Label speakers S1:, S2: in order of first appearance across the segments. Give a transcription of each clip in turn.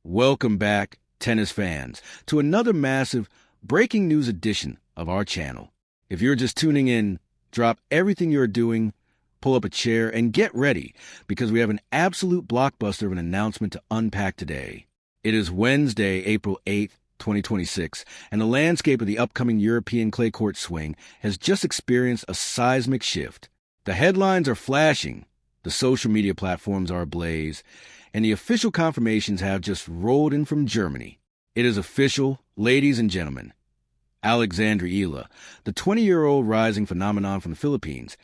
S1: Welcome back, tennis fans, to another massive breaking news edition of our channel. If you're just tuning in, drop everything you're doing, pull up a chair, and get ready, because we have an absolute blockbuster of an announcement to unpack today. It is Wednesday, April 8th, 2026, and the landscape of the upcoming European clay court swing has just experienced a seismic shift. The headlines are flashing, the social media platforms are ablaze, and the official confirmations have just rolled in from Germany. It is official, ladies and gentlemen. Alexandra Eala, the 20-year-old rising phenomenon from the Philippines,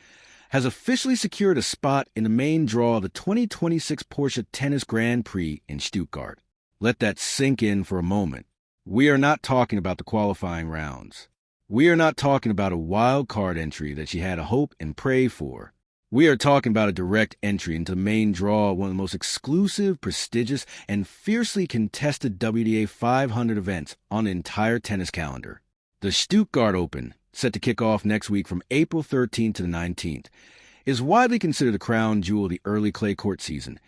S1: has officially secured a spot in the main draw of the 2026 Porsche Tennis Grand Prix in Stuttgart. Let that sink in for a moment. We are not talking about the qualifying rounds. We are not talking about a wild card entry that she had to hope and pray for. We are talking about a direct entry into the main draw of one of the most exclusive, prestigious, and fiercely contested WTA 500 events on the entire tennis calendar. The Stuttgart Open, set to kick off next week from April 13th to the 19th, is widely considered the crown jewel of the early clay court season,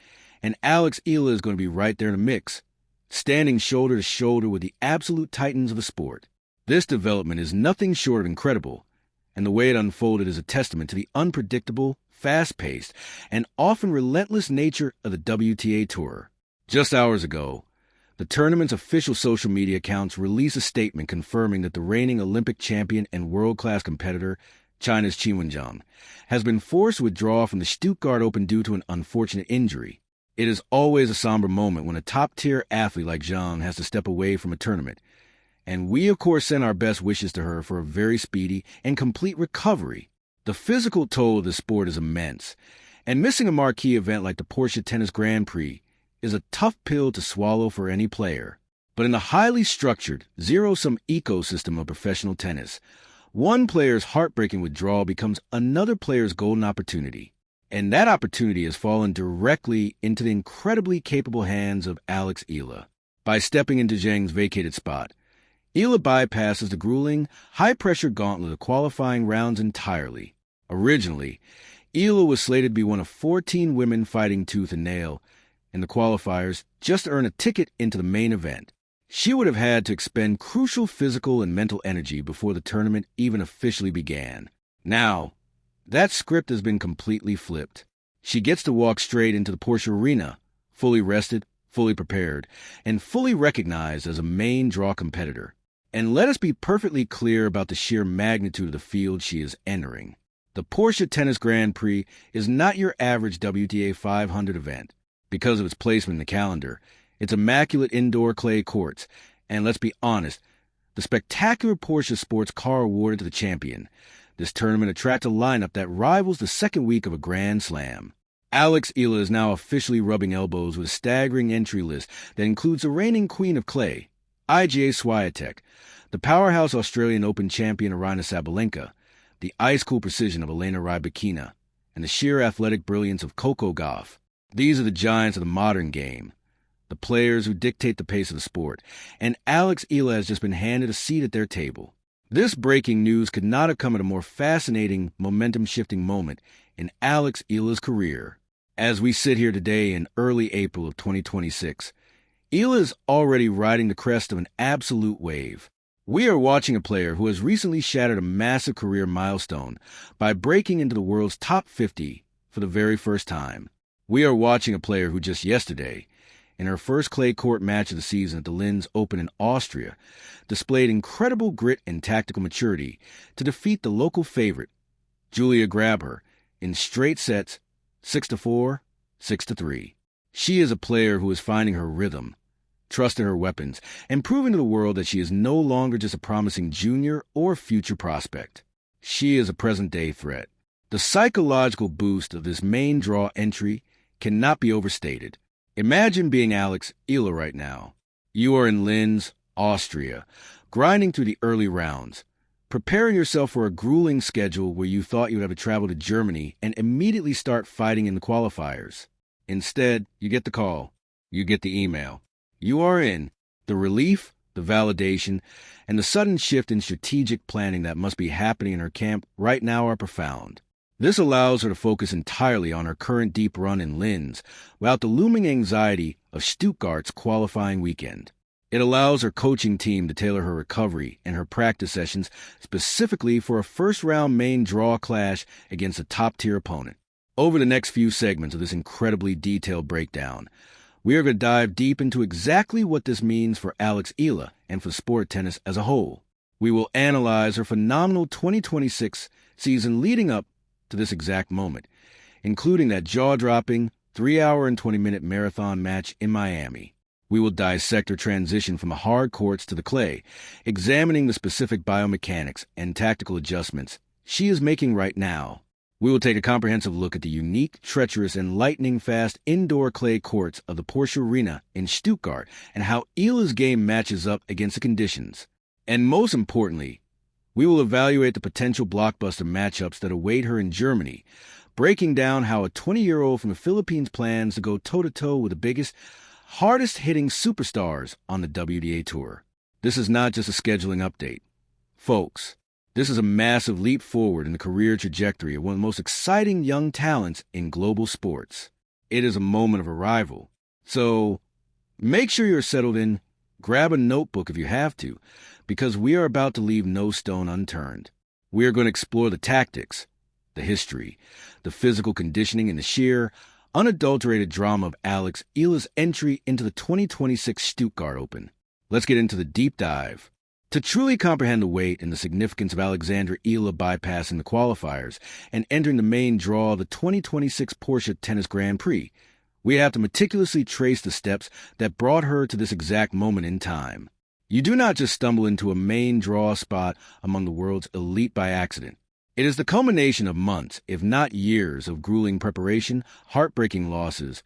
S1: and Alex Eala is going to be right there in the mix, standing shoulder to shoulder with the absolute titans of the sport. This development is nothing short of incredible, and the way it unfolded is a testament to the unpredictable, fast-paced, and often relentless nature of the WTA Tour. Just hours ago, the tournament's official social media accounts released a statement confirming that the reigning Olympic champion and world-class competitor, China's Qin Wenjiang, has been forced to withdraw from the Stuttgart Open due to an unfortunate injury. It is always a somber moment when a top-tier athlete like Zhang has to step away from a tournament, and we, of course, send our best wishes to her for a very speedy and complete recovery. The physical toll of the sport is immense, and missing a marquee event like the Porsche Tennis Grand Prix is a tough pill to swallow for any player. But in the highly structured, zero-sum ecosystem of professional tennis, one player's heartbreaking withdrawal becomes another player's golden opportunity. And that opportunity has fallen directly into the incredibly capable hands of Alex Eala. By stepping into Zhang's vacated spot, Eala bypasses the grueling, high-pressure gauntlet of qualifying rounds entirely. Originally, Eala was slated to be one of 14 women fighting tooth and nail in the qualifiers just to earn a ticket into the main event. She would have had to expend crucial physical and mental energy before the tournament even officially began. Now, that script has been completely flipped. She gets to walk straight into the Porsche arena, fully rested, fully prepared, and fully recognized as a main draw competitor. And let us be perfectly clear about the sheer magnitude of the field she is entering. The Porsche Tennis Grand Prix is not your average WTA 500 event. Because of its placement in the calendar, its immaculate indoor clay courts, and let's be honest, the spectacular Porsche Sports Car awarded to the champion, this tournament attracts a lineup that rivals the second week of a Grand Slam. Alex Eala is now officially rubbing elbows with a staggering entry list that includes the reigning queen of clay, Iga Swiatek, the powerhouse Australian Open champion Aryna Sabalenka, the ice-cool precision of Elena Rybakina, and the sheer athletic brilliance of Coco Gauff. These are the giants of the modern game, the players who dictate the pace of the sport, and Alex Eala has just been handed a seat at their table. This breaking news could not have come at a more fascinating, momentum-shifting moment in Alex Eala's career. As we sit here today in early April of 2026, Eala is already riding the crest of an absolute wave. We are watching a player who has recently shattered a massive career milestone by breaking into the world's top 50 for the very first time. We are watching a player who just yesterday, in her first clay court match of the season at the Linz Open in Austria, displayed incredible grit and tactical maturity to defeat the local favorite, Julia Grabher, in straight sets, 6-4, 6-3. She is a player who is finding her rhythm, trusting her weapons, and proving to the world that she is no longer just a promising junior or future prospect. She is a present-day threat. The psychological boost of this main draw entry cannot be overstated. Imagine being Alex Eala right now. You are in Linz, Austria, grinding through the early rounds, preparing yourself for a grueling schedule where you thought you would have to travel to Germany and immediately start fighting in the qualifiers. Instead, you get the call. You get the email. You are in. The relief, the validation, and the sudden shift in strategic planning that must be happening in her camp right now are profound. This allows her to focus entirely on her current deep run in Linz, without the looming anxiety of Stuttgart's qualifying weekend. It allows her coaching team to tailor her recovery and her practice sessions specifically for a first-round main draw clash against a top-tier opponent. Over the next few segments of this incredibly detailed breakdown, we are going to dive deep into exactly what this means for Alex Eala and for sport tennis as a whole. We will analyze her phenomenal 2026 season leading up to this exact moment, including that jaw-dropping 3-hour and 20-minute marathon match in Miami. We will dissect her transition from the hard courts to the clay, examining the specific biomechanics and tactical adjustments she is making right now. We will take a comprehensive look at the unique, treacherous, and lightning-fast indoor clay courts of the Porsche Arena in Stuttgart and how Eala's game matches up against the conditions. And most importantly, we will evaluate the potential blockbuster matchups that await her in Germany, breaking down how a 20-year-old from the Philippines plans to go toe-to-toe with the biggest, hardest-hitting superstars on the WTA Tour. This is not just a scheduling update. Folks, this is a massive leap forward in the career trajectory of one of the most exciting young talents in global sports. It is a moment of arrival. So, make sure you're settled in, grab a notebook if you have to, because we are about to leave no stone unturned. We are going to explore the tactics, the history, the physical conditioning, and the sheer, unadulterated drama of Alex Eala's entry into the 2026 Stuttgart Open. Let's get into the deep dive. To truly comprehend the weight and the significance of Alexandra Eala bypassing the qualifiers and entering the main draw of the 2026 Porsche Tennis Grand Prix, we have to meticulously trace the steps that brought her to this exact moment in time. You do not just stumble into a main draw spot among the world's elite by accident. It is the culmination of months, if not years, of grueling preparation, heartbreaking losses,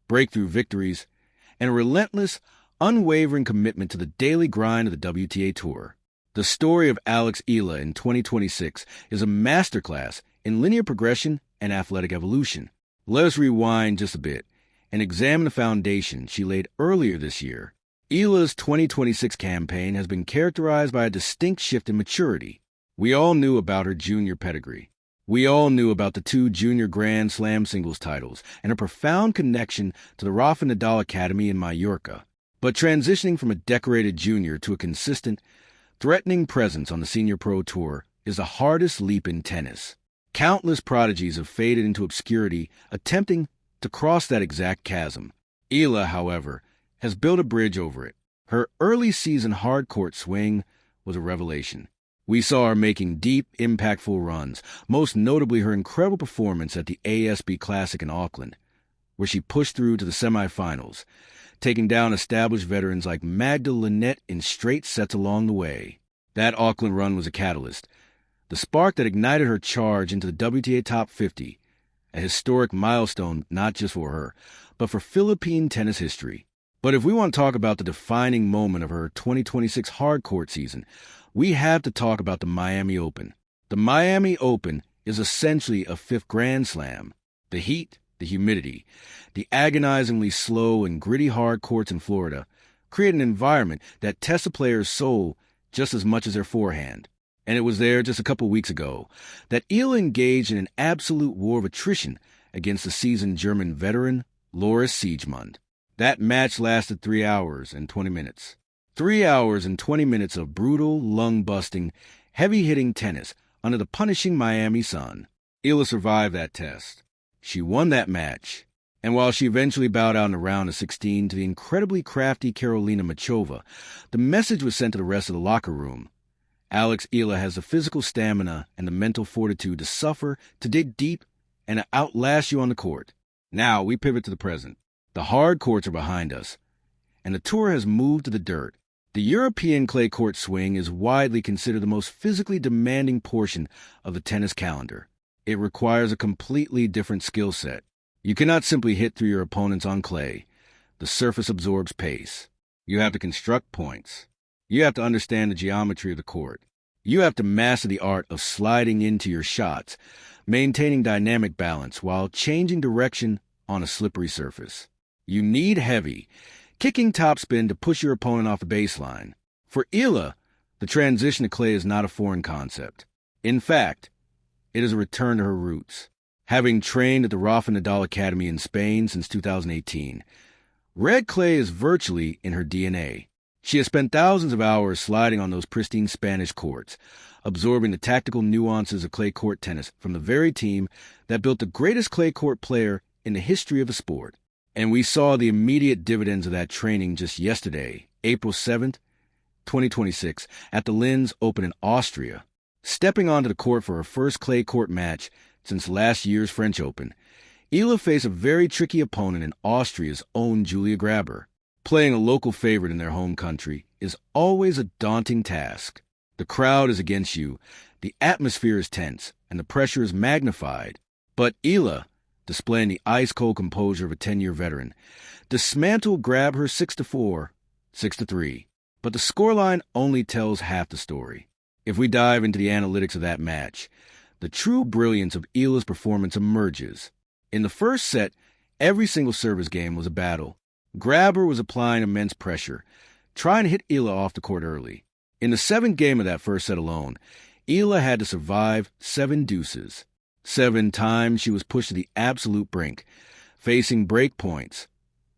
S1: breakthrough victories, and a relentless, unwavering commitment to the daily grind of the WTA Tour. The story of Alex Eala in 2026 is a masterclass in linear progression and athletic evolution. Let us rewind just a bit and examine the foundation she laid earlier this year. Eala's 2026 campaign has been characterized by a distinct shift in maturity. We all knew about her junior pedigree. We all knew about the 2 junior Grand Slam singles titles and her profound connection to the Rafa Nadal Academy in Mallorca. But transitioning from a decorated junior to a consistent, threatening presence on the Senior Pro Tour is the hardest leap in tennis. Countless prodigies have faded into obscurity attempting to cross that exact chasm. Eala, however, has built a bridge over it. Her early season hardcourt swing was a revelation. We saw her making deep, impactful runs, most notably her incredible performance at the ASB Classic in Auckland, where she pushed through to the semifinals, taking down established veterans like Magda Linette in straight sets along the way. That Auckland run was a catalyst, the spark that ignited her charge into the WTA Top 50, a historic milestone not just for her, but for Philippine tennis history. But if we want to talk about the defining moment of her 2026 hardcourt season, we have to talk about the Miami Open. The Miami Open is essentially a 5th Grand Slam. The heat, the humidity, the agonizingly slow and gritty hard courts in Florida create an environment that tests a player's soul just as much as their forehand. And it was there just a couple weeks ago that Eala engaged in an absolute war of attrition against the seasoned German veteran Loris Siegmund. That match lasted 3 hours and 20 minutes. 3 hours and 20 minutes of brutal, lung-busting, heavy-hitting tennis under the punishing Miami sun. Eala survived that test. She won that match. And while she eventually bowed out in the round of 16 to the incredibly crafty Karolina Machova, the message was sent to the rest of the locker room. Alex Eala has the physical stamina and the mental fortitude to suffer, to dig deep, and to outlast you on the court. Now we pivot to the present. The hard courts are behind us, and the tour has moved to the dirt. The European clay court swing is widely considered the most physically demanding portion of the tennis calendar. It requires a completely different skill set. You cannot simply hit through your opponents on clay. The surface absorbs pace. You have to construct points. You have to understand the geometry of the court. You have to master the art of sliding into your shots, maintaining dynamic balance while changing direction on a slippery surface. You need heavy, kicking topspin to push your opponent off the baseline. For Eala, the transition to clay is not a foreign concept. In fact, it is a return to her roots. Having trained at the Rafa Nadal Academy in Spain since 2018, Red clay is virtually in her DNA. She has spent thousands of hours sliding on those pristine Spanish courts, absorbing the tactical nuances of clay court tennis from the very team that built the greatest clay court player in the history of the sport. And we saw the immediate dividends of that training just yesterday, April 7th, 2026, at the Linz Open in Austria. Stepping onto the court for her first clay court match since last year's French Open, Eala faced a very tricky opponent in Austria's own Julia Grabher. Playing a local favorite in their home country is always a daunting task. The crowd is against you, the atmosphere is tense, and the pressure is magnified. But Eala, displaying the ice-cold composure of a 10-year veteran, dismantled Grabher 6-4, 6-3. But the scoreline only tells half the story. If we dive into the analytics of that match, the true brilliance of Eala's performance emerges. In the first set, every single service game was a battle. Grabher was applying immense pressure, trying to hit Eala off the court early. In the seventh game of that first set alone, Eala had to survive 7 deuces. 7 times she was pushed to the absolute brink, facing break points,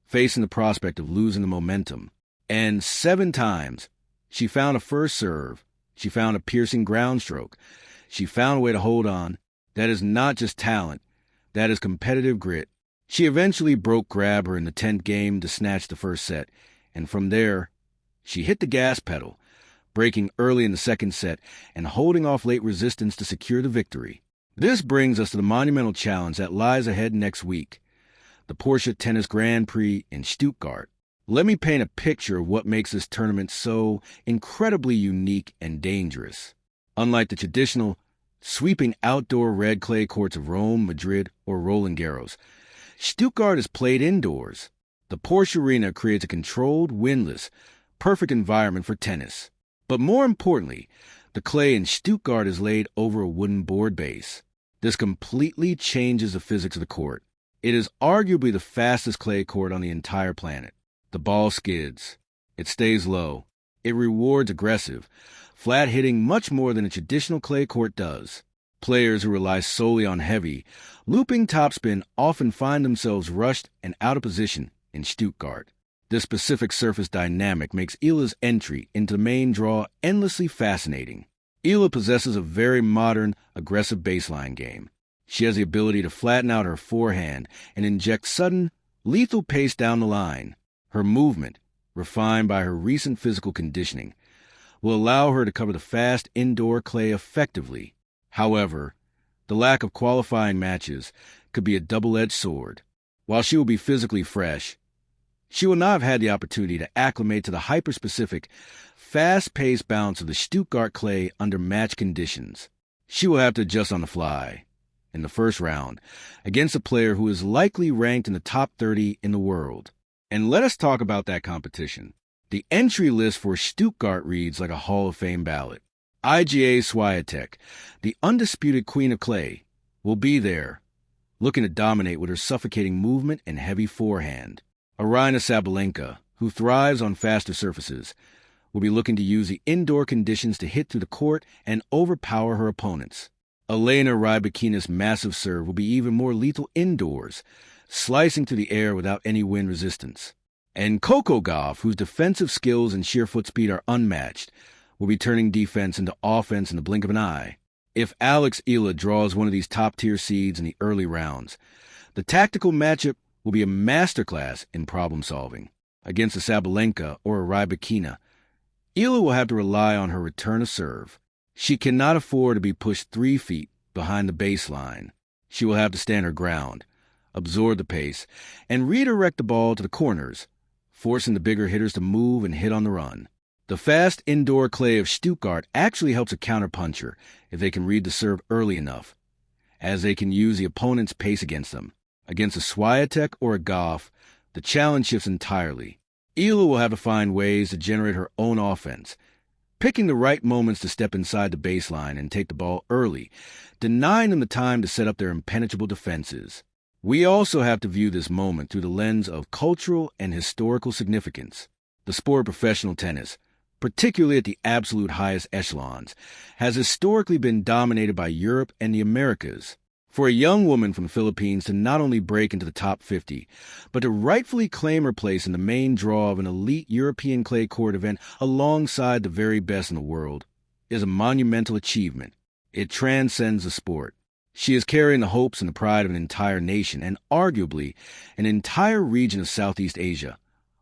S1: facing the prospect of losing the momentum. And 7 times she found a first serve, she found a piercing ground stroke, she found a way to hold on. That is not just talent, that is competitive grit. She eventually broke Grabher in the 10th game to snatch the first set, and from there, she hit the gas pedal, breaking early in the second set and holding off late resistance to secure the victory. This brings us to the monumental challenge that lies ahead next week, the Porsche Tennis Grand Prix in Stuttgart. Let me paint a picture of what makes this tournament so incredibly unique and dangerous. Unlike the traditional, sweeping outdoor red clay courts of Rome, Madrid, or Roland Garros, Stuttgart is played indoors. The Porsche Arena creates a controlled, windless, perfect environment for tennis. But more importantly, the clay in Stuttgart is laid over a wooden board base. This completely changes the physics of the court. It is arguably the fastest clay court on the entire planet. The ball skids. It stays low. It rewards aggressive, flat hitting much more than a traditional clay court does. Players who rely solely on heavy, looping topspin often find themselves rushed and out of position in Stuttgart. This specific surface dynamic makes Eala's entry into the main draw endlessly fascinating. Eala possesses a very modern, aggressive baseline game. She has the ability to flatten out her forehand and inject sudden, lethal pace down the line. Her movement, refined by her recent physical conditioning, will allow her to cover the fast indoor clay effectively. However, the lack of qualifying matches could be a double-edged sword. While she will be physically fresh, she will not have had the opportunity to acclimate to the hyper-specific, fast-paced bounce of the Stuttgart clay under match conditions. She will have to adjust on the fly. In the first round, against a player who is likely ranked in the top 30 in the world. And let us talk about that competition. The entry list for Stuttgart reads like a Hall of Fame ballot. Iga Swiatek, the undisputed queen of clay, will be there, looking to dominate with her suffocating movement and heavy forehand. Aryna Sabalenka, who thrives on faster surfaces, will be looking to use the indoor conditions to hit through the court and overpower her opponents. Elena Rybakina's massive serve will be even more lethal indoors, slicing through the air without any wind resistance. And Coco Gauff, whose defensive skills and sheer foot speed are unmatched, will be turning defense into offense in the blink of an eye. If Alex Eala draws one of these top-tier seeds in the early rounds, the tactical matchup will be a masterclass in problem-solving. Against a Sabalenka or a Rybakina, Eala will have to rely on her return of serve. She cannot afford to be pushed 3 feet behind the baseline. She will have to stand her ground, absorb the pace, and redirect the ball to the corners, forcing the bigger hitters to move and hit on the run. The fast indoor clay of Stuttgart actually helps a counterpuncher if they can read the serve early enough, as they can use the opponent's pace against them. Against a Swiatek or a Gauff, the challenge shifts entirely. Eala will have to find ways to generate her own offense, picking the right moments to step inside the baseline and take the ball early, denying them the time to set up their impenetrable defenses. We also have to view this moment through the lens of cultural and historical significance. The sport of professional tennis, particularly at the absolute highest echelons, has historically been dominated by Europe and the Americas. For a young woman from the Philippines to not only break into the top 50, but to rightfully claim her place in the main draw of an elite European clay court event alongside the very best in the world is a monumental achievement. It transcends the sport. She is carrying the hopes and the pride of an entire nation, and arguably an entire region of Southeast Asia,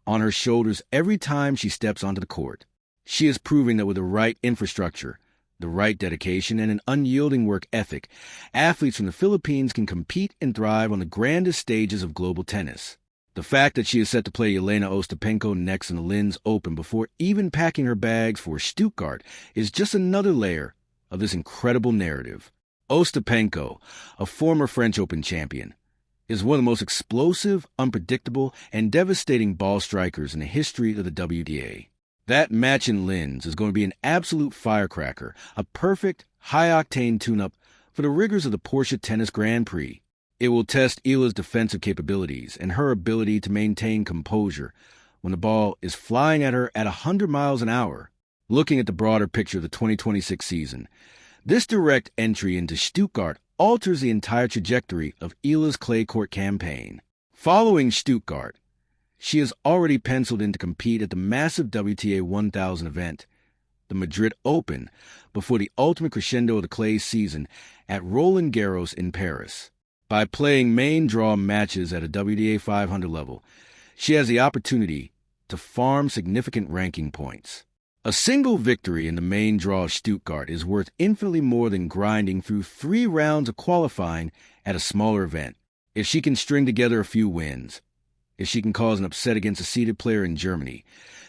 S1: on her shoulders every time she steps onto the court. She is proving that with the right infrastructure, the right dedication, and an unyielding work ethic, athletes from the Philippines can compete and thrive on the grandest stages of global tennis. The fact that she is set to play Elena Ostapenko next in the Linz Open before even packing her bags for Stuttgart is just another layer of this incredible narrative. Ostapenko, a former French Open champion, is one of the most explosive, unpredictable, and devastating ball strikers in the history of the WTA. That match in Linz is going to be an absolute firecracker, a perfect, high-octane tune-up for the rigors of the Porsche Tennis Grand Prix. It will test Eala's defensive capabilities and her ability to maintain composure when the ball is flying at her at 100 miles an hour. Looking at the broader picture of the 2026 season, this direct entry into Stuttgart alters the entire trajectory of Eala's clay court campaign. Following Stuttgart, she is already penciled in to compete at the massive WTA 1000 event, the Madrid Open, before the ultimate crescendo of the clay season at Roland Garros in Paris. By playing main draw matches at a WTA 500 level, she has the opportunity to farm significant ranking points. A single victory in the main draw of Stuttgart is worth infinitely more than grinding through 3 rounds of qualifying at a smaller event. If she can string together a few wins, if she can cause an upset against a seeded player in Germany,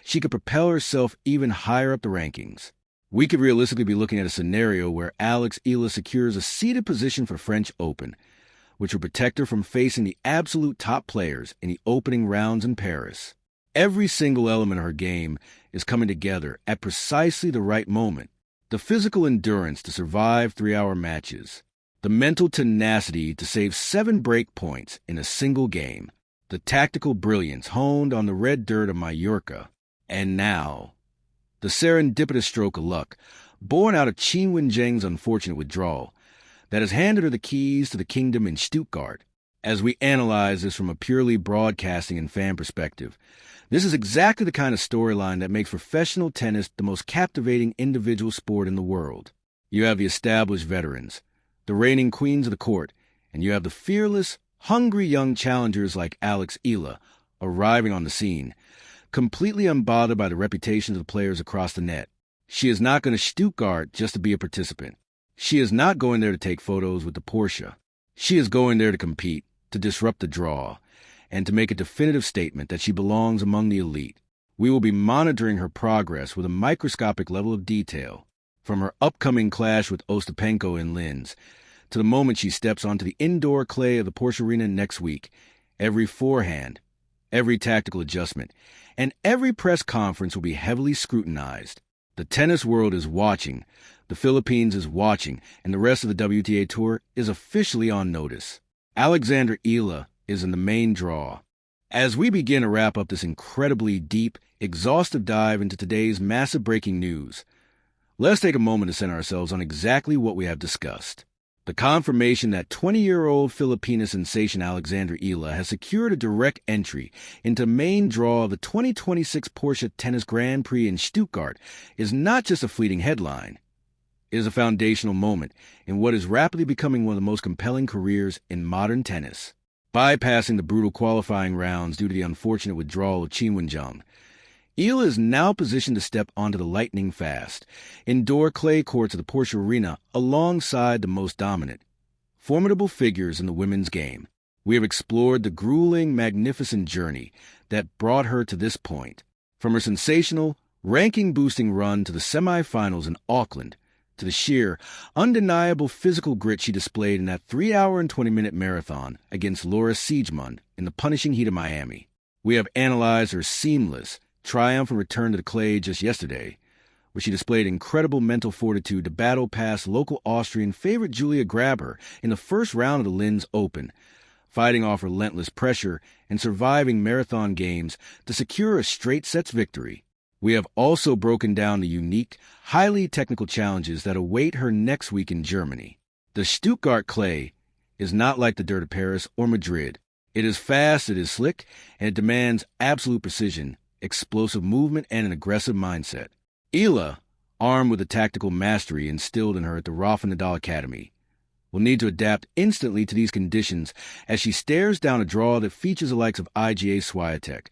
S1: she could propel herself even higher up the rankings. We could realistically be looking at a scenario where Alex Eala secures a seeded position for French Open, which would protect her from facing the absolute top players in the opening rounds in Paris. Every single element of her game is coming together at precisely the right moment. The physical endurance to survive 3-hour matches, the mental tenacity to save 7 break points in a single game, the tactical brilliance honed on the red dirt of Mallorca, and now, the serendipitous stroke of luck, born out of Qin Wenjing's unfortunate withdrawal, that has handed her the keys to the kingdom in Stuttgart. As we analyze this from a purely broadcasting and fan perspective, this is exactly the kind of storyline that makes professional tennis the most captivating individual sport in the world. You have the established veterans, the reigning queens of the court, and you have the fearless, hungry young challengers like Alex Eala arriving on the scene, completely unbothered by the reputations of the players across the net. She is not going to Stuttgart just to be a participant. She is not going there to take photos with the Porsche. She is going there to compete, to disrupt the draw, and to make a definitive statement that she belongs among the elite. We will be monitoring her progress with a microscopic level of detail, from her upcoming clash with Ostapenko in Linz, to the moment she steps onto the indoor clay of the Porsche Arena next week. Every forehand, every tactical adjustment, and every press conference will be heavily scrutinized. The tennis world is watching, the Philippines is watching, and the rest of the WTA Tour is officially on notice. Alexandra Eala is in the main draw. As we begin to wrap up this incredibly deep, exhaustive dive into today's massive breaking news, let's take a moment to center ourselves on exactly what we have discussed. The confirmation that 20-year-old Filipina sensation Alexandra Eala has secured a direct entry into main draw of the 2026 Porsche Tennis Grand Prix in Stuttgart is not just a fleeting headline. It is a foundational moment in what is rapidly becoming one of the most compelling careers in modern tennis. Bypassing the brutal qualifying rounds due to the unfortunate withdrawal of Qin Wenjing, Eala is now positioned to step onto the lightning-fast indoor clay courts of the Porsche Arena alongside the most dominant, formidable figures in the women's game. We have explored the grueling, magnificent journey that brought her to this point, from her sensational, ranking-boosting run to the semifinals in Auckland, to the sheer, undeniable physical grit she displayed in that 3-hour and 20-minute marathon against Laura Siegemund in the punishing heat of Miami. We have analyzed her seamless, triumphant return to the clay just yesterday, where she displayed incredible mental fortitude to battle past local Austrian favorite Julia Grabher in the first round of the Linz Open, fighting off relentless pressure and surviving marathon games to secure a straight sets victory. We have also broken down the unique, highly technical challenges that await her next week in Germany. The Stuttgart clay is not like the dirt of Paris or Madrid. It is fast, it is slick, and it demands absolute precision, explosive movement, and an aggressive mindset. Eala, armed with the tactical mastery instilled in her at the Rafa Nadal Academy, will need to adapt instantly to these conditions as she stares down a draw that features the likes of Iga Swiatek,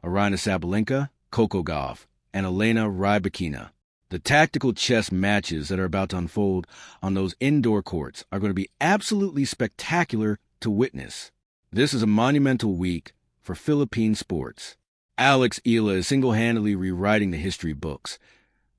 S1: Aryna Sabalenka, Coco Gauff, and Elena Rybakina. The tactical chess matches that are about to unfold on those indoor courts are going to be absolutely spectacular to witness. This is a monumental week for Philippine sports. Alex Eala is single-handedly rewriting the history books,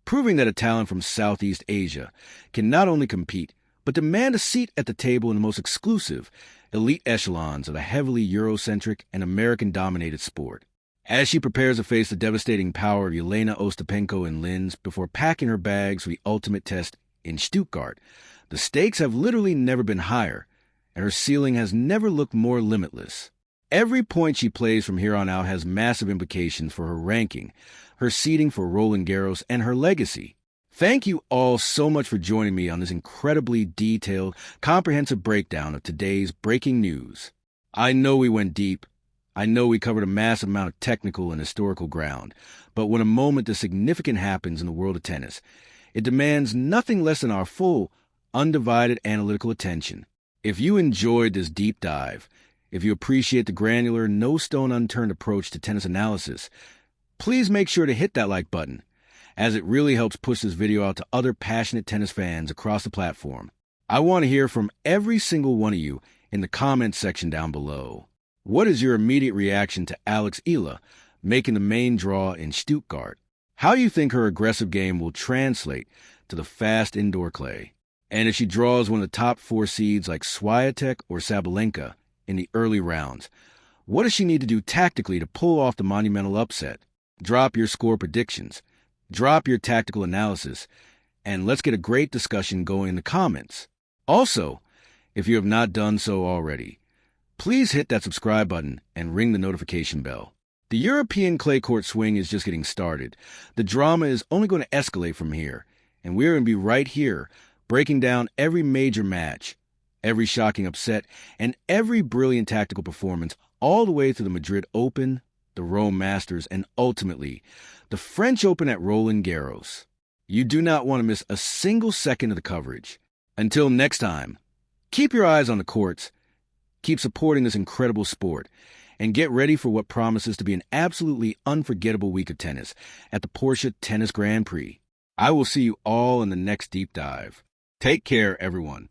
S1: proving that a talent from Southeast Asia can not only compete, but demand a seat at the table in the most exclusive, elite echelons of a heavily Eurocentric and American-dominated sport. As she prepares to face the devastating power of Jelena Ostapenko in Linz before packing her bags for the ultimate test in Stuttgart, the stakes have literally never been higher, and her ceiling has never looked more limitless. Every point she plays from here on out has massive implications for her ranking, her seeding for Roland Garros, and her legacy. Thank you all so much for joining me on this incredibly detailed, comprehensive breakdown of today's breaking news. I know we went deep. I know we covered a massive amount of technical and historical ground, but when a moment this significant happens in the world of tennis, it demands nothing less than our full, undivided analytical attention. If you enjoyed this deep dive, if you appreciate the granular, no-stone-unturned approach to tennis analysis, please make sure to hit that like button, as it really helps push this video out to other passionate tennis fans across the platform. I want to hear from every single one of you in the comments section down below. What is your immediate reaction to Alex Eala making the main draw in Stuttgart? How do you think her aggressive game will translate to the fast indoor clay? And if she draws one of the top 4 seeds like Swiatek or Sabalenka in the early rounds, what does she need to do tactically to pull off the monumental upset? Drop your score predictions, drop your tactical analysis, and let's get a great discussion going in the comments. Also, if you have not done so already, please hit that subscribe button and ring the notification bell. The European clay court swing is just getting started. The drama is only going to escalate from here, and we're going to be right here breaking down every major match, every shocking upset, and every brilliant tactical performance all the way through the Madrid Open, the Rome Masters, and ultimately, the French Open at Roland Garros. You do not want to miss a single second of the coverage. Until next time, keep your eyes on the courts, keep supporting this incredible sport, and get ready for what promises to be an absolutely unforgettable week of tennis at the Porsche Tennis Grand Prix. I will see you all in the next deep dive. Take care, everyone.